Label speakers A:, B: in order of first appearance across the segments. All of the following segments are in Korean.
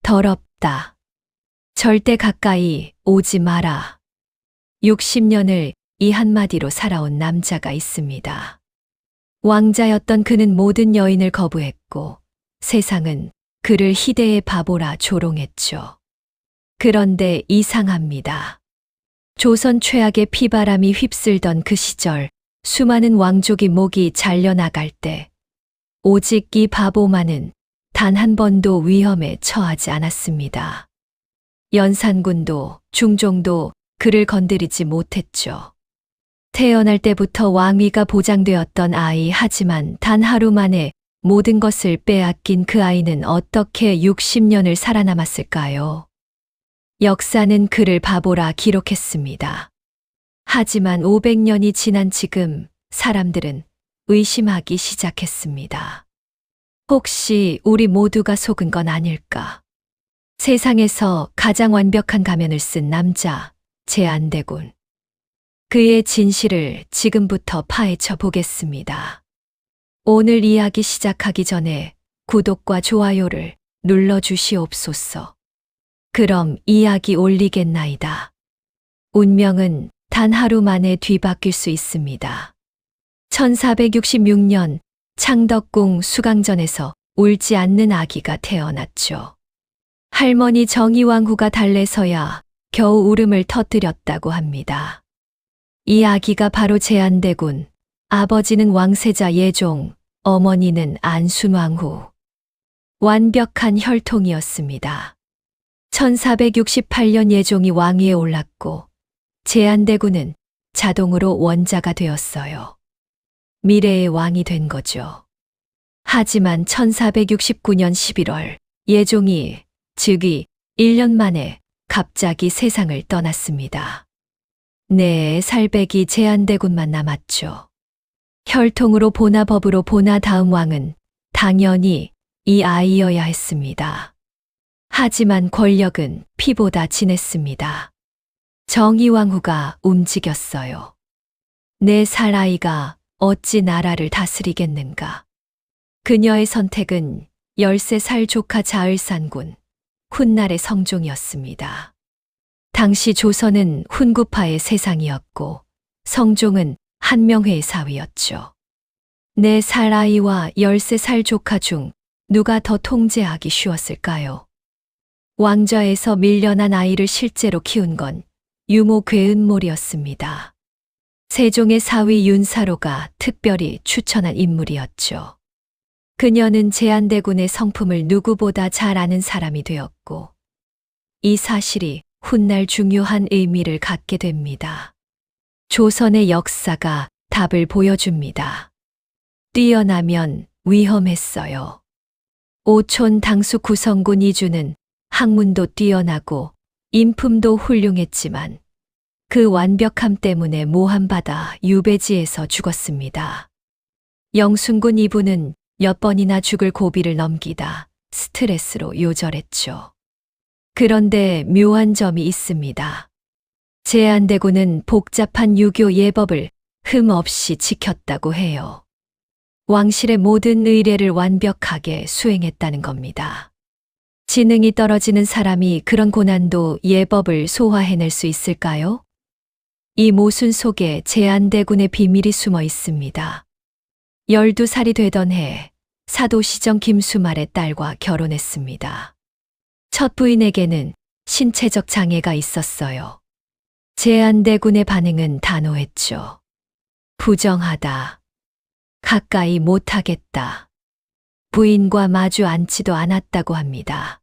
A: 더럽다. 절대 가까이 오지 마라. 60년을 이 한마디로 살아온 남자가 있습니다. 왕자였던 그는 모든 여인을 거부했고 세상은 그를 희대의 바보라 조롱했죠. 그런데 이상합니다. 조선 최악의 피바람이 휩쓸던 그 시절 수많은 왕족이 목이 잘려나갈 때 오직 이 바보만은 단 한 번도 위험에 처하지 않았습니다. 연산군도 중종도 그를 건드리지 못했죠. 태어날 때부터 왕위가 보장되었던 아이, 하지만 단 하루 만에 모든 것을 빼앗긴 그 아이는 어떻게 60년을 살아남았을까요? 역사는 그를 바보라 기록했습니다. 하지만 500년이 지난 지금 사람들은 의심하기 시작했습니다. 혹시 우리 모두가 속은 건 아닐까? 세상에서 가장 완벽한 가면을 쓴 남자, 제안대군. 그의 진실을 지금부터 파헤쳐 보겠습니다. 오늘 이야기 시작하기 전에 구독과 좋아요를 눌러주시옵소서. 그럼 이야기 올리겠나이다. 운명은 단 하루 만에 뒤바뀔 수 있습니다. 1466년 창덕궁 수강전에서 울지 않는 아기가 태어났죠. 할머니 정의왕후가 달래서야 겨우 울음을 터뜨렸다고 합니다. 이 아기가 바로 제안대군. 아버지는 왕세자 예종, 어머니는 안순왕후. 완벽한 혈통이었습니다. 1468년 예종이 왕위에 올랐고 제안대군은 자동으로 원자가 되었어요. 미래의 왕이 된 거죠. 하지만 1469년 11월 예종이 즉위 1년 만에 갑자기 세상을 떠났습니다. 네, 살배기 제안대군만 남았죠. 혈통으로 보나 법으로 보나 다음 왕은 당연히 이 아이여야 했습니다. 하지만 권력은 피보다 진했습니다. 정의왕후가 움직였어요. 4살 아이가 어찌 나라를 다스리겠는가. 그녀의 선택은 13살 조카 자을산군, 훗날의 성종이었습니다. 당시 조선은 훈구파의 세상이었고 성종은 한명회의 사위였죠. 4살 아이와 13살 조카 중 누가 더 통제하기 쉬웠을까요? 왕좌에서 밀려난 아이를 실제로 키운 건 유모 괴은몰이었습니다. 세종의 사위 윤사로가 특별히 추천한 인물이었죠. 그녀는 제안대군의 성품을 누구보다 잘 아는 사람이 되었고 이 사실이 훗날 중요한 의미를 갖게 됩니다. 조선의 역사가 답을 보여줍니다. 뛰어나면 위험했어요. 오촌 당수 구성군 이주는 학문도 뛰어나고 인품도 훌륭했지만 그 완벽함 때문에 모함받아 유배지에서 죽었습니다. 영순군 이부는 몇 번이나 죽을 고비를 넘기다 스트레스로 요절했죠. 그런데 묘한 점이 있습니다. 제안대군은 복잡한 유교 예법을 흠 없이 지켰다고 해요. 왕실의 모든 의례를 완벽하게 수행했다는 겁니다. 지능이 떨어지는 사람이 그런 고난도 예법을 소화해낼 수 있을까요? 이 모순 속에 제안대군의 비밀이 숨어 있습니다. 12살이 되던 해 사도시정 김수말의 딸과 결혼했습니다. 첫 부인에게는 신체적 장애가 있었어요. 제안대군의 반응은 단호했죠. 부정하다. 가까이 못하겠다. 부인과 마주 앉지도 않았다고 합니다.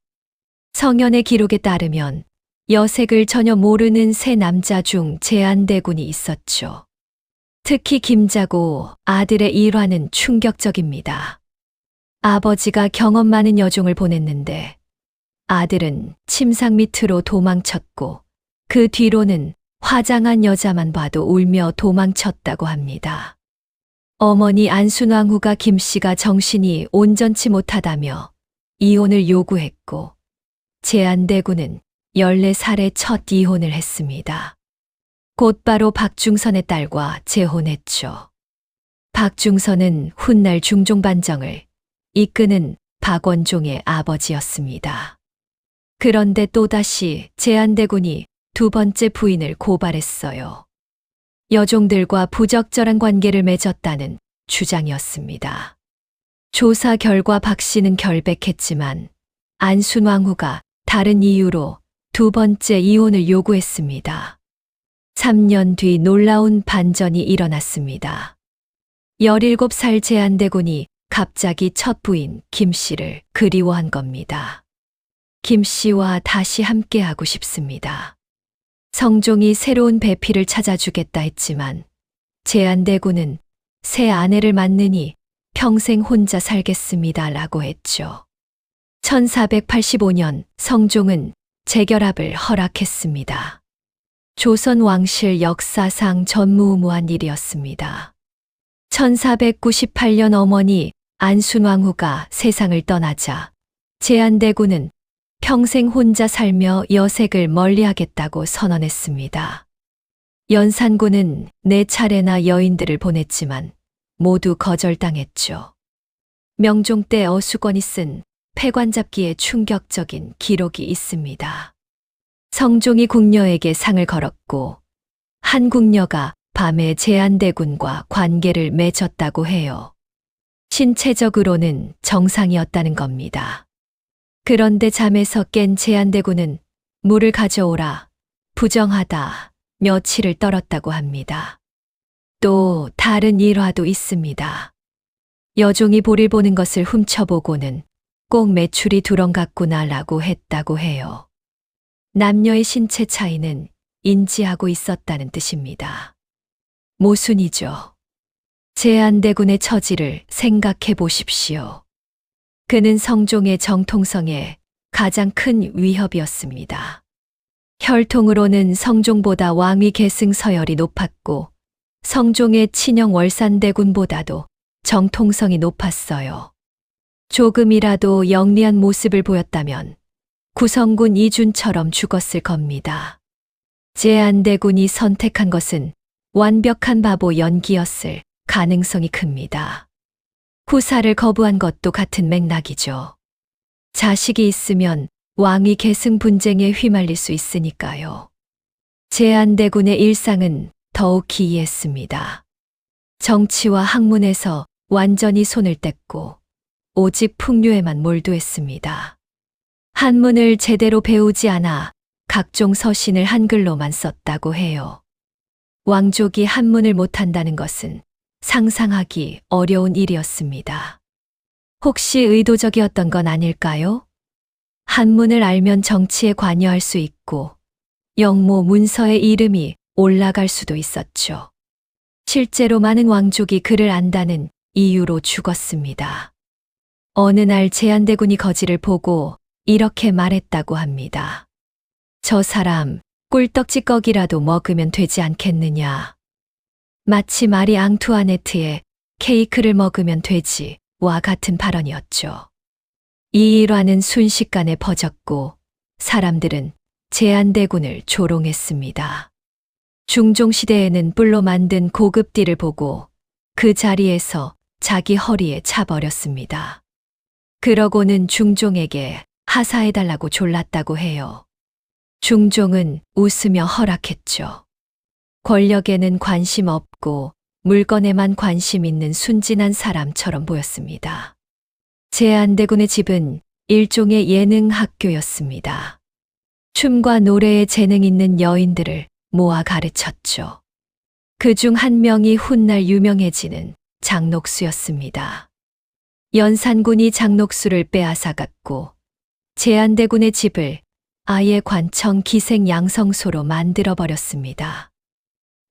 A: 성현의 기록에 따르면 여색을 전혀 모르는 세 남자 중 제안대군이 있었죠. 특히 김자고 아들의 일화는 충격적입니다. 아버지가 경험 많은 여종을 보냈는데 아들은 침상 밑으로 도망쳤고 그 뒤로는 화장한 여자만 봐도 울며 도망쳤다고 합니다. 어머니 안순왕후가 김씨가 정신이 온전치 못하다며 이혼을 요구했고 제안대군은 14살에 첫 이혼을 했습니다. 곧바로 박중선의 딸과 재혼했죠. 박중선은 훗날 중종반정을 이끄는 박원종의 아버지였습니다. 그런데 또다시 제한대군이 두 번째 부인을 고발했어요. 여종들과 부적절한 관계를 맺었다는 주장이었습니다. 조사 결과 박 씨는 결백했지만 안순왕후가 다른 이유로 두 번째 이혼을 요구했습니다. 3년 뒤 놀라운 반전이 일어났습니다. 17살 제한대군이 갑자기 첫 부인 김 씨를 그리워한 겁니다. 김 씨와 다시 함께하고 싶습니다. 성종이 새로운 배필을 찾아주겠다 했지만 제한대군은 새 아내를 만느니 평생 혼자 살겠습니다 라고 했죠. 1485년 성종은 재결합을 허락했습니다. 조선 왕실 역사상 전무후무한 일이었습니다. 1498년 어머니 안순왕후가 세상을 떠나자 제한대군은 평생 혼자 살며 여색을 멀리하겠다고 선언했습니다. 연산군은 4차례나 여인들을 보냈지만 모두 거절당했죠. 명종 때 어수건이 쓴 패관잡기에 충격적인 기록이 있습니다. 성종이 궁녀에게 상을 걸었고 한 궁녀가 밤에 제한대군과 관계를 맺었다고 해요. 신체적으로는 정상이었다는 겁니다. 그런데 잠에서 깬 제한대군은 물을 가져오라, 부정하다, 며칠을 떨었다고 합니다. 또 다른 일화도 있습니다. 여종이 볼일 보는 것을 훔쳐보고는 꼭 매출이 두렁갔구나 라고 했다고 해요. 남녀의 신체 차이는 인지하고 있었다는 뜻입니다. 모순이죠. 제한대군의 처지를 생각해 보십시오. 그는 성종의 정통성에 가장 큰 위협이었습니다. 혈통으로는 성종보다 왕위 계승 서열이 높았고 성종의 친형 월산대군보다도 정통성이 높았어요. 조금이라도 영리한 모습을 보였다면 구성군 이준처럼 죽었을 겁니다. 제한대군이 선택한 것은 완벽한 바보 연기였을 가능성이 큽니다. 후사를 거부한 것도 같은 맥락이죠. 자식이 있으면 왕위 계승 분쟁에 휘말릴 수 있으니까요. 제한대군의 일상은 더욱 기이했습니다. 정치와 학문에서 완전히 손을 뗐고 오직 풍류에만 몰두했습니다. 한문을 제대로 배우지 않아 각종 서신을 한글로만 썼다고 해요. 왕족이 한문을 못한다는 것은 상상하기 어려운 일이었습니다. 혹시 의도적이었던 건 아닐까요? 한문을 알면 정치에 관여할 수 있고 영모 문서의 이름이 올라갈 수도 있었죠. 실제로 많은 왕족이 그를 안다는 이유로 죽었습니다. 어느 날 제한대군이 거지를 보고 이렇게 말했다고 합니다. 저 사람 꿀떡지꺼기라도 먹으면 되지 않겠느냐. 마치 마리 앙투아네트의 케이크를 먹으면 되지와 같은 발언이었죠. 이 일화는 순식간에 퍼졌고 사람들은 제한대군을 조롱했습니다. 중종시대에는 뿔로 만든 고급 띠를 보고 그 자리에서 자기 허리에 차버렸습니다. 그러고는 중종에게 하사해달라고 졸랐다고 해요. 중종은 웃으며 허락했죠. 권력에는 관심 없고 물건에만 관심 있는 순진한 사람처럼 보였습니다. 제한대군의 집은 일종의 예능 학교였습니다. 춤과 노래에 재능 있는 여인들을 모아 가르쳤죠. 그중 한 명이 훗날 유명해지는 장녹수였습니다. 연산군이 장녹수를 빼앗아갔고 제한대군의 집을 아예 관청 기생 양성소로 만들어버렸습니다.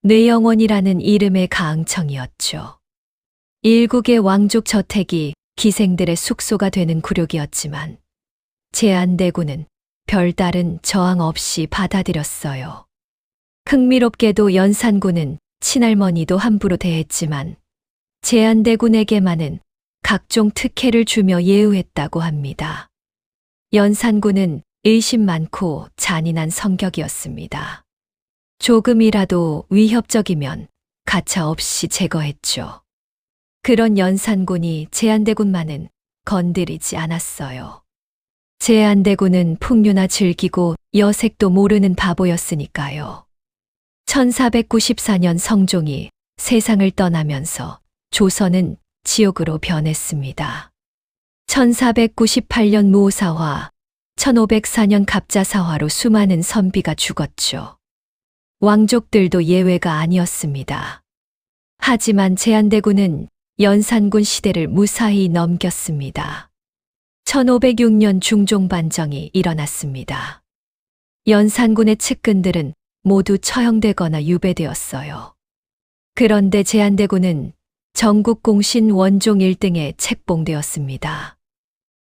A: 뇌영원이라는 이름의 가흥청이었죠. 일국의 왕족 저택이 기생들의 숙소가 되는 굴욕이었지만 제한대군은 별다른 저항 없이 받아들였어요. 흥미롭게도 연산군은 친할머니도 함부로 대했지만 제한대군에게만은 각종 특혜를 주며 예우했다고 합니다. 연산군은 의심 많고 잔인한 성격이었습니다. 조금이라도 위협적이면 가차없이 제거했죠. 그런 연산군이 제한대군만은 건드리지 않았어요. 제한대군은 풍류나 즐기고 여색도 모르는 바보였으니까요. 1494년 성종이 세상을 떠나면서 조선은 지옥으로 변했습니다. 1498년 무오사화, 1504년 갑자사화로 수많은 선비가 죽었죠. 왕족들도 예외가 아니었습니다. 하지만 제한대군은 연산군 시대를 무사히 넘겼습니다. 1506년 중종반정이 일어났습니다. 연산군의 측근들은 모두 처형되거나 유배되었어요. 그런데 제한대군은 전국공신 원종 1등에 책봉되었습니다.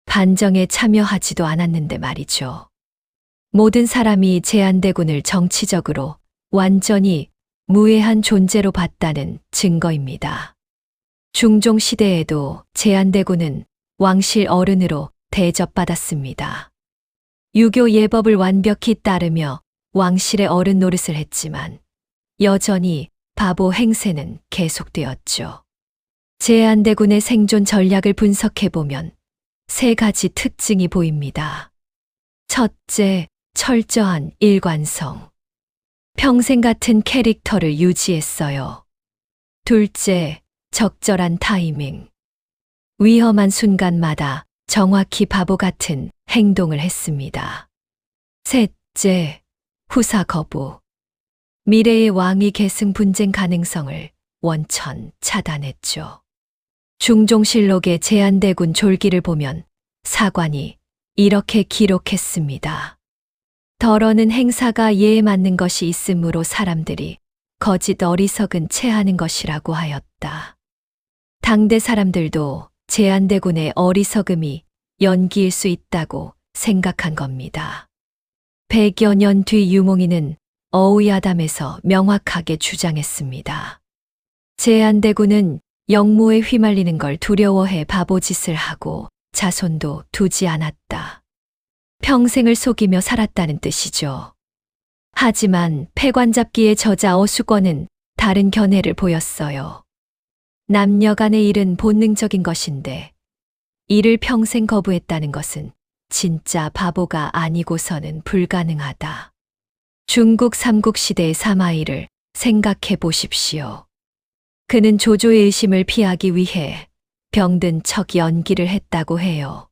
A: 반정에 참여하지도 않았는데 말이죠. 모든 사람이 제한대군을 정치적으로 완전히 무해한 존재로 봤다는 증거입니다. 중종시대에도 제한대군은 왕실 어른으로 대접받았습니다. 유교 예법을 완벽히 따르며 왕실의 어른 노릇을 했지만 여전히 바보 행세는 계속되었죠. 제한대군의 생존 전략을 분석해보면 세 가지 특징이 보입니다. 첫째, 철저한 일관성. 평생 같은 캐릭터를 유지했어요. 둘째, 적절한 타이밍. 위험한 순간마다 정확히 바보 같은 행동을 했습니다. 셋째, 후사 거부. 미래의 왕위 계승 분쟁 가능성을 원천 차단했죠. 중종실록의 제한대군 졸기를 보면 사관이 이렇게 기록했습니다. 덜어는 행사가 예에 맞는 것이 있으므로 사람들이 거짓 어리석은 체하는 것이라고 하였다. 당대 사람들도 제한대군의 어리석음이 연기일 수 있다고 생각한 겁니다. 100여 년 뒤 유몽이는 어우야담에서 명확하게 주장했습니다. 제한대군은 역모에 휘말리는 걸 두려워해 바보짓을 하고 자손도 두지 않았다. 평생을 속이며 살았다는 뜻이죠. 하지만 패관잡기의 저자 어수권은 다른 견해를 보였어요. 남녀 간의 일은 본능적인 것인데 이를 평생 거부했다는 것은 진짜 바보가 아니고서는 불가능하다. 중국 삼국시대의 사마이를 생각해 보십시오. 그는 조조의 의심을 피하기 위해 병든 척 연기를 했다고 해요.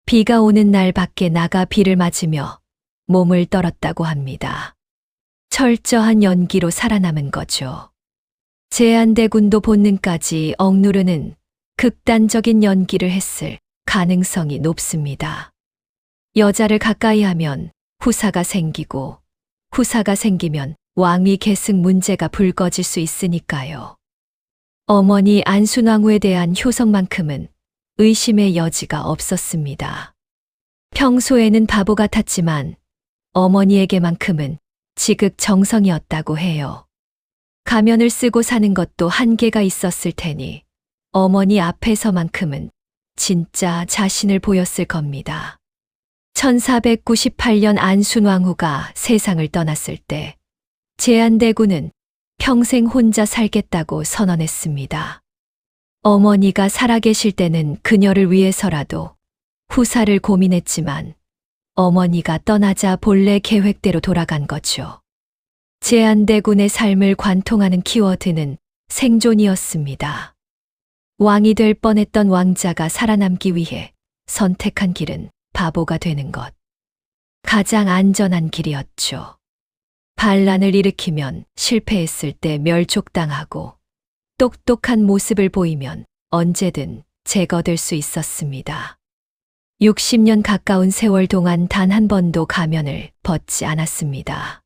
A: 비가 오는 날 밖에 나가 비를 맞으며 몸을 떨었다고 합니다. 철저한 연기로 살아남은 거죠. 제한대군도 본능까지 억누르는 극단적인 연기를 했을 가능성이 높습니다. 여자를 가까이 하면 후사가 생기고 후사가 생기면 왕위 계승 문제가 불거질 수 있으니까요. 어머니 안순왕후에 대한 효성만큼은 의심의 여지가 없었습니다. 평소에는 바보 같았지만 어머니에게만큼은 지극정성이었다고 해요. 가면을 쓰고 사는 것도 한계가 있었을 테니 어머니 앞에서만큼은 진짜 자신을 보였을 겁니다. 1498년 안순왕후가 세상을 떠났을 때 제한대군은 평생 혼자 살겠다고 선언했습니다. 어머니가 살아계실 때는 그녀를 위해서라도 후사를 고민했지만 어머니가 떠나자 본래 계획대로 돌아간 거죠. 제한대군의 삶을 관통하는 키워드는 생존이었습니다. 왕이 될 뻔했던 왕자가 살아남기 위해 선택한 길은 바보가 되는 것. 가장 안전한 길이었죠. 반란을 일으키면 실패했을 때 멸족당하고 똑똑한 모습을 보이면 언제든 제거될 수 있었습니다. 60년 가까운 세월 동안 단 한 번도 가면을 벗지 않았습니다.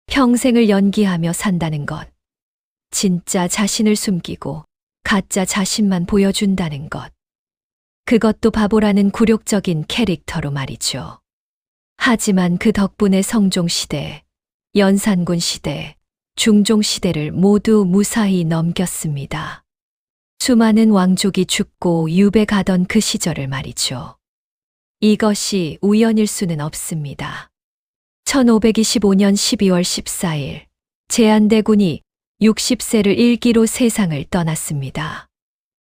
A: 평생을 연기하며 산다는 것. 진짜 자신을 숨기고 가짜 자신만 보여준다는 것. 그것도 바보라는 굴욕적인 캐릭터로 말이죠. 하지만 그 덕분에 성종시대, 연산군 시대, 중종시대를 모두 무사히 넘겼습니다. 수많은 왕족이 죽고 유배 가던 그 시절을 말이죠. 이것이 우연일 수는 없습니다. 1525년 12월 14일, 제한대군이 60세를 일기로 세상을 떠났습니다.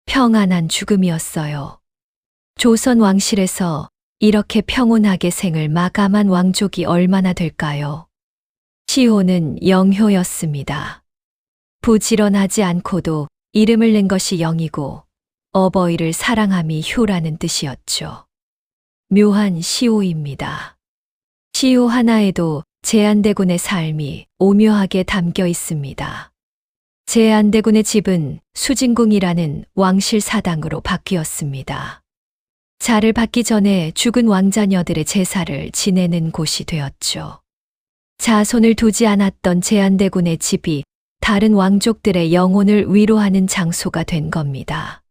A: 평안한 죽음이었어요. 조선 왕실에서 이렇게 평온하게 생을 마감한 왕족이 얼마나 될까요? 시호는 영효였습니다. 부지런하지 않고도 이름을 낸 것이 영이고 어버이를 사랑함이 효라는 뜻이었죠. 묘한 시호입니다. 시호 하나에도 제안대군의 삶이 오묘하게 담겨 있습니다. 제안대군의 집은 수진궁이라는 왕실 사당으로 바뀌었습니다. 자를 받기 전에 죽은 왕자녀들의 제사를 지내는 곳이 되었죠. 자손을 두지 않았던 제안대군의 집이 다른 왕족들의 영혼을 위로하는 장소가 된 겁니다.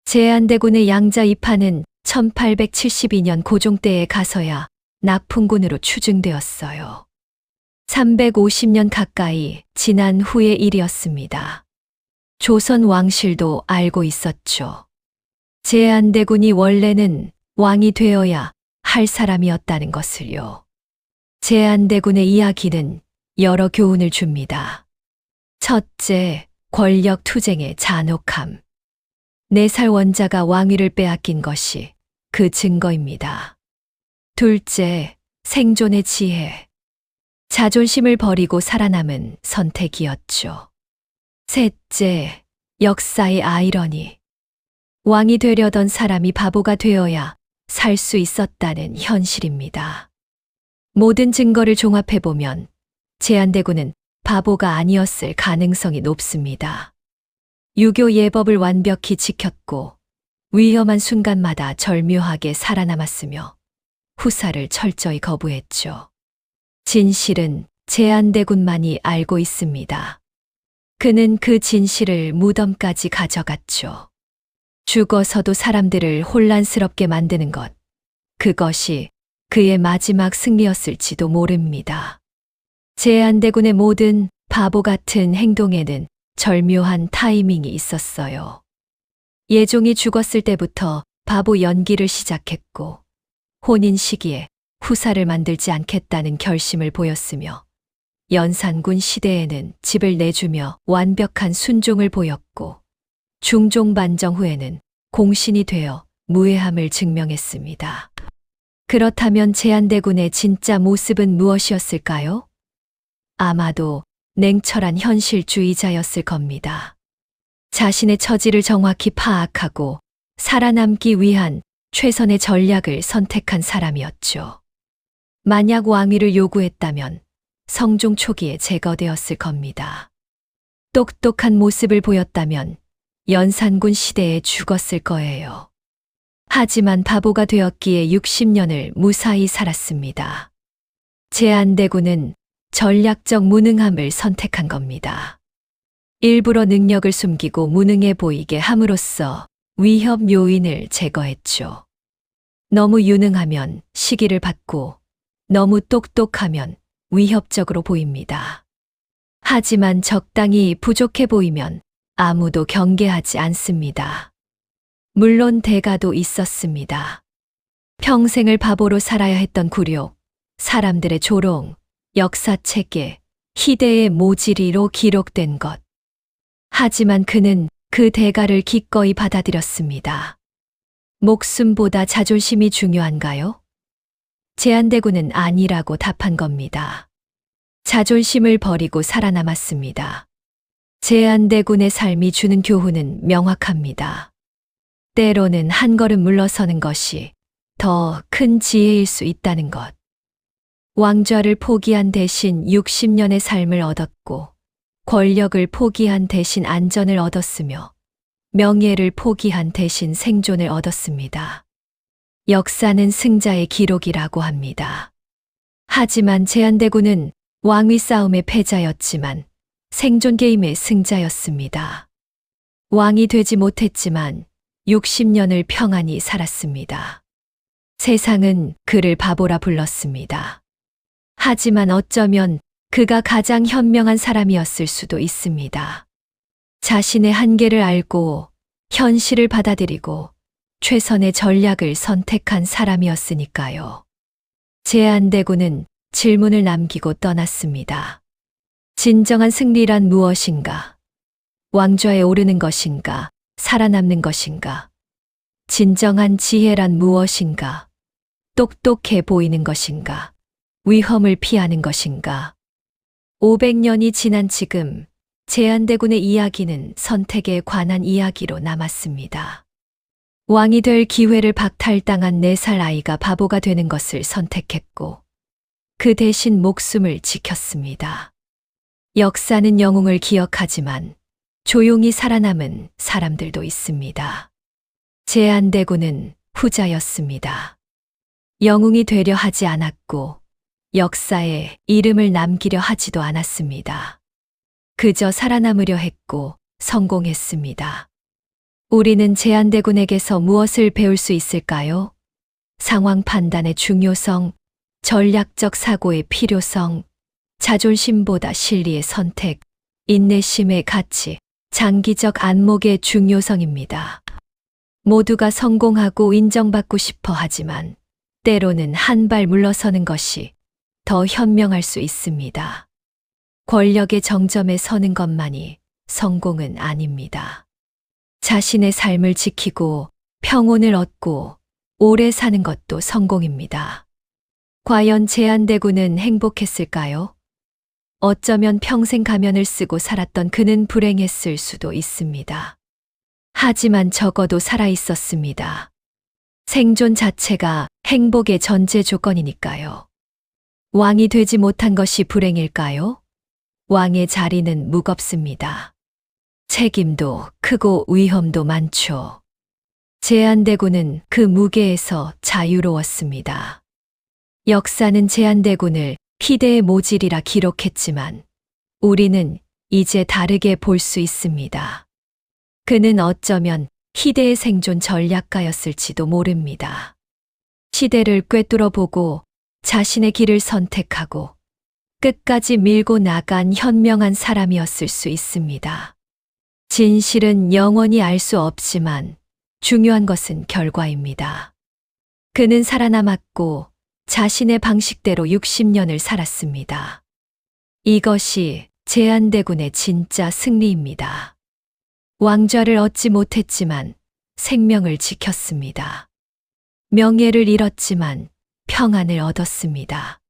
A: 제안대군의 양자 이파는 1872년 고종 때에 가서야 낙풍군으로 추증되었어요. 350년 가까이 지난 후의 일이었습니다. 조선 왕실도 알고 있었죠. 제안대군이 원래는 왕이 되어야 할 사람이었다는 것을요. 제안대군의 이야기는 여러 교훈을 줍니다. 첫째, 권력 투쟁의 잔혹함. 4살 원자가 왕위를 빼앗긴 것이 그 증거입니다. 둘째, 생존의 지혜. 자존심을 버리고 살아남은 선택이었죠. 셋째, 역사의 아이러니. 왕이 되려던 사람이 바보가 되어야 살 수 있었다는 현실입니다. 모든 증거를 종합해보면 제안대군은 바보가 아니었을 가능성이 높습니다. 유교 예법을 완벽히 지켰고 위험한 순간마다 절묘하게 살아남았으며 후사를 철저히 거부했죠. 진실은 제안대군만이 알고 있습니다. 그는 그 진실을 무덤까지 가져갔죠. 죽어서도 사람들을 혼란스럽게 만드는 것, 그것이 그의 마지막 승리였을지도 모릅니다. 제안대군의 모든 바보 같은 행동에는 절묘한 타이밍이 있었어요. 예종이 죽었을 때부터 바보 연기를 시작했고 혼인 시기에 후사를 만들지 않겠다는 결심을 보였으며 연산군 시대에는 집을 내주며 완벽한 순종을 보였고 중종반정 후에는 공신이 되어 무해함을 증명했습니다. 그렇다면 제안대군의 진짜 모습은 무엇이었을까요? 아마도 냉철한 현실주의자였을 겁니다. 자신의 처지를 정확히 파악하고 살아남기 위한 최선의 전략을 선택한 사람이었죠. 만약 왕위를 요구했다면 성종 초기에 제거되었을 겁니다. 똑똑한 모습을 보였다면 연산군 시대에 죽었을 거예요. 하지만 바보가 되었기에 60년을 무사히 살았습니다. 제안대군은 전략적 무능함을 선택한 겁니다. 일부러 능력을 숨기고 무능해 보이게 함으로써 위협 요인을 제거했죠. 너무 유능하면 시기를 받고 너무 똑똑하면 위협적으로 보입니다. 하지만 적당히 부족해 보이면 아무도 경계하지 않습니다. 물론 대가도 있었습니다. 평생을 바보로 살아야 했던 굴욕, 사람들의 조롱, 역사책에 희대의 모지리로 기록된 것. 하지만 그는 그 대가를 기꺼이 받아들였습니다. 목숨보다 자존심이 중요한가요? 제안대군은 아니라고 답한 겁니다. 자존심을 버리고 살아남았습니다. 제안대군의 삶이 주는 교훈은 명확합니다. 때로는 한 걸음 물러서는 것이 더 큰 지혜일 수 있다는 것. 왕좌를 포기한 대신 60년의 삶을 얻었고 권력을 포기한 대신 안전을 얻었으며 명예를 포기한 대신 생존을 얻었습니다. 역사는 승자의 기록이라고 합니다. 하지만 제안대군은 왕위 싸움의 패자였지만 생존 게임의 승자였습니다. 왕이 되지 못했지만 60년을 평안히 살았습니다. 세상은 그를 바보라 불렀습니다. 하지만 어쩌면 그가 가장 현명한 사람이었을 수도 있습니다. 자신의 한계를 알고 현실을 받아들이고 최선의 전략을 선택한 사람이었으니까요. 제안대군은 질문을 남기고 떠났습니다. 진정한 승리란 무엇인가? 왕좌에 오르는 것인가? 살아남는 것인가? 진정한 지혜란 무엇인가? 똑똑해 보이는 것인가? 위험을 피하는 것인가? 500년이 지난 지금 제한대군의 이야기는 선택에 관한 이야기로 남았습니다. 왕이 될 기회를 박탈당한 4살 아이가 바보가 되는 것을 선택했고 그 대신 목숨을 지켰습니다. 역사는 영웅을 기억하지만 조용히 살아남은 사람들도 있습니다. 제한대군은 후자였습니다. 영웅이 되려 하지 않았고 역사에 이름을 남기려 하지도 않았습니다. 그저 살아남으려 했고 성공했습니다. 우리는 제한대군에게서 무엇을 배울 수 있을까요? 상황 판단의 중요성, 전략적 사고의 필요성, 자존심보다 실리의 선택, 인내심의 가치, 장기적 안목의 중요성입니다. 모두가 성공하고 인정받고 싶어 하지만 때로는 한 발 물러서는 것이 더 현명할 수 있습니다. 권력의 정점에 서는 것만이 성공은 아닙니다. 자신의 삶을 지키고 평온을 얻고 오래 사는 것도 성공입니다. 과연 제한대군은 행복했을까요? 어쩌면 평생 가면을 쓰고 살았던 그는 불행했을 수도 있습니다. 하지만 적어도 살아 있었습니다. 생존 자체가 행복의 전제 조건이니까요. 왕이 되지 못한 것이 불행일까요? 왕의 자리는 무겁습니다. 책임도 크고 위험도 많죠. 제한대군은 그 무게에서 자유로웠습니다. 역사는 제한대군을 희대의 모질이라 기록했지만 우리는 이제 다르게 볼 수 있습니다. 그는 어쩌면 희대의 생존 전략가였을지도 모릅니다. 시대를 꿰뚫어 보고 자신의 길을 선택하고 끝까지 밀고 나간 현명한 사람이었을 수 있습니다. 진실은 영원히 알 수 없지만 중요한 것은 결과입니다. 그는 살아남았고 자신의 방식대로 60년을 살았습니다. 이것이 제한대군의 진짜 승리입니다. 왕좌를 얻지 못했지만 생명을 지켰습니다. 명예를 잃었지만 평안을 얻었습니다.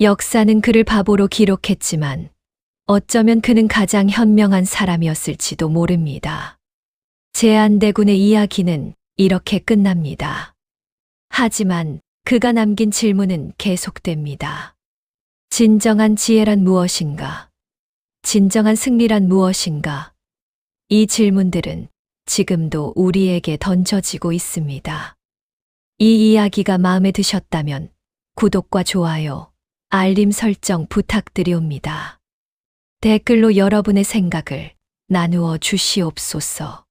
A: 역사는 그를 바보로 기록했지만 어쩌면 그는 가장 현명한 사람이었을지도 모릅니다. 제한대군의 이야기는 이렇게 끝납니다. 하지만 그가 남긴 질문은 계속됩니다. 진정한 지혜란 무엇인가? 진정한 승리란 무엇인가? 이 질문들은 지금도 우리에게 던져지고 있습니다. 이 이야기가 마음에 드셨다면 구독과 좋아요, 알림 설정 부탁드리옵니다. 댓글로 여러분의 생각을 나누어 주시옵소서.